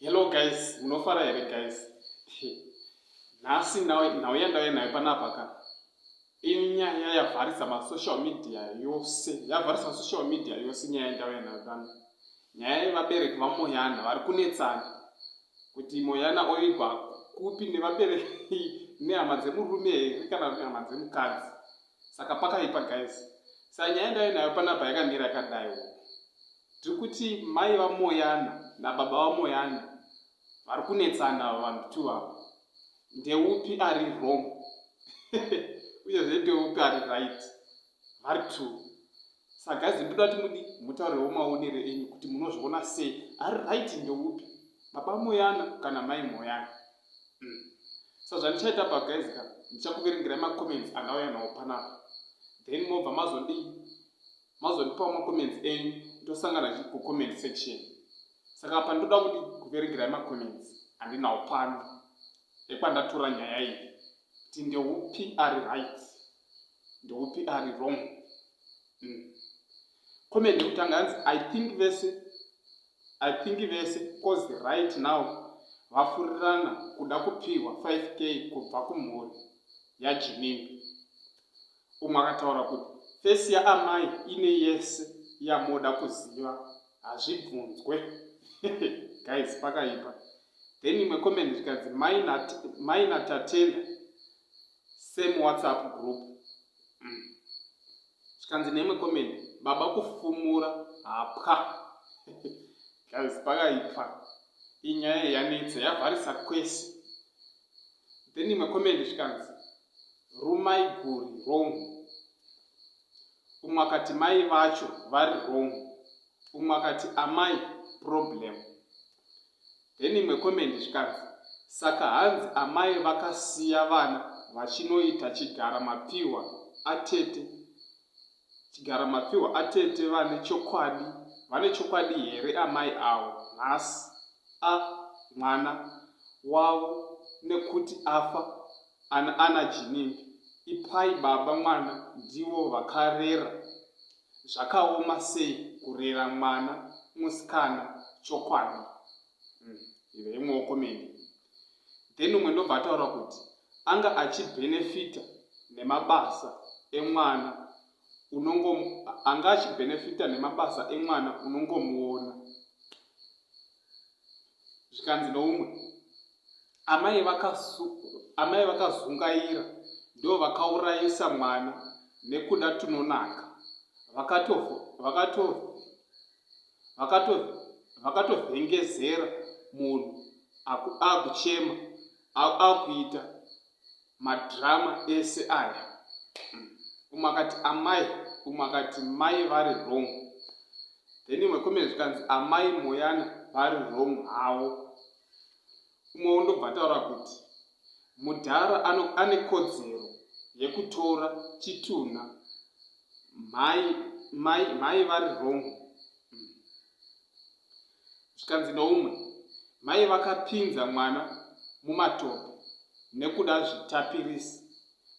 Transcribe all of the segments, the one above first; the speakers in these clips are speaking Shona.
Hello guys, munofara here guys. Nhasi nhauya ndauya nayo panapa ka. Inyaya yavharisa masocial media yose. Yavharisa social media yose nyaya ndauya nayo pano. Nyaya yevabereki vaMoana vari kunetsana. Kuti Moana oigwa kupi nevabereki nehama dzemurume here kana nehama dzemukadzi. Saka pakaipa guys. Saka nyaya ndauya nayo panapa yakamira yakadai. Tirikuti mai vaMoana nababa vaMoana vari kunetsana vanhu tu ava. Ndeupi ari wrong uyezve ndeupi ari right, vari tu. Saka guys, ndoda kuti mutaurewo maonero enyu kuti munozviona sei, ari right ndeupi, baba Moana kana mai Moana. Saka zvandichaita pa guys, ndichakuverengerai macomments andauya nawo panapa, then mobva mazondipawo macomments enyu tosangana kucomment section. Saka apa ndoda kuti kuverengerai macomments andinawo pano ekwandatora nyaya iyi kuti ndeupi ari right ndeupi ari wrong. Comment yekutanga hanzi I think vese cause right now vafurirana kuda kupiwa 5k kubva kumhuri yaJinimbi. Umwe akataura kuti fesi yaamai ine yese yamoda kuziva hazvibvunzwe. Guys, pakaipa. Then imwe comment zvikanzi mai natatenda same WhatsApp group. Zvikanzi neimwe comment baba kufumura hapwa. Guys, pakaipa. Inyaya yanetsa yavharisa kwese. Then imwe comment zvikanzi rumai guri wrong. Umwe akati mai vacho vari wrong. Umwe akati amai problem. Then imwe comment zvikanzi saka hanzi amai vakasiya vana vachinoita chigara mapiwa atete vane chokwadi here amai avo nhasi mwana wavo nekuti afa ana Jinimbi. Ipai baba mwana ndivo vakarera. Zvakaoma sei kurera mwana musikana chokwadi. Ive imwewo comment. Then umwe ndobva ataura kuti anga achibhenefita nemabasa emwana unongomuona. Zvikanzi noumwe amai vakazungaira ndo vakaurayisa mwana nekuda tunonaka. Vakatovhengezera munhu akuchema akuita madhirama ese aya. Umwe akati amai, umwe akati mai vari wrong. Then imwe comment zvikanzi amai Moana vari wrong havo. Umwe ndobva ataura kuti mudhara ane kodzero yekutora chitunha. Mai vari wrong. Zvikanzi noumwe mai vakapinza mwana mumatope nekuda zvitapirisi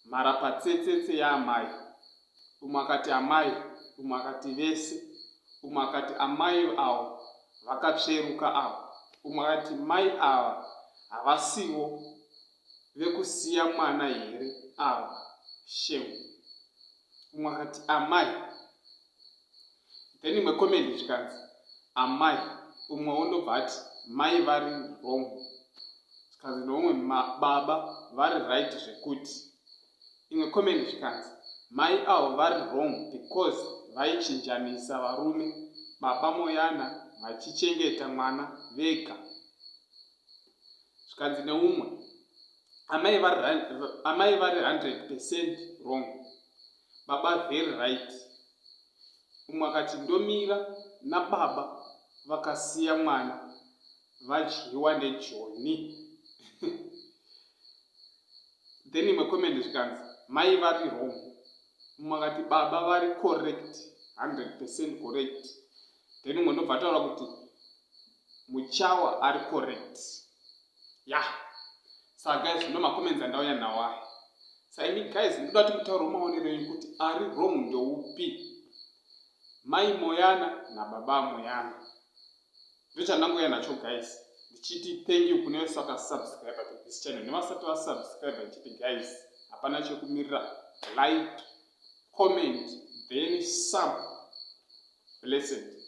marapatsetsetse yaamai. Umwe akati amai, umwe akati vese, umwe akati amai avo vakatsveruka avo. Umwe akati mai ava havasiwo vekusiya mwana here ava shemu. Umwe akati amai. Then imwe comment zvikanzi amai. Umwe wondobva ati mai vari wrong. Zvikanzi noumwe baba vari right zvekuti. Imwe comment zvikanzi mai avo vari wrong because vaichinjanisa varume baba Moana vachichengeta mwana vega. Zvikanzi neumwe amai vari 100% wrong, baba very right. Umwe akati ndomira nababa vakasiya mwana vadyiwa neJoni. Then imwe comment zvikanzi mai vari wrong. Umwe akati baba vari correct, 100% correct. Then umwe ndobva ataura kuti muchawa ari correct. Saka guys, ndo macomments andauya nawo aya. Saka ini guys, ndoda kuti mutaure maonero enyu kuti ari wrong ndoupi. Mai Moana naBaba Moana. Ndochandangouya nacho guys. Ndichiti thank you kune vese vakasubscribe to this channel. Nevasati vasubscribe ndichiti guys, hapana chekumirira. Like, comment, then sub. Blessed.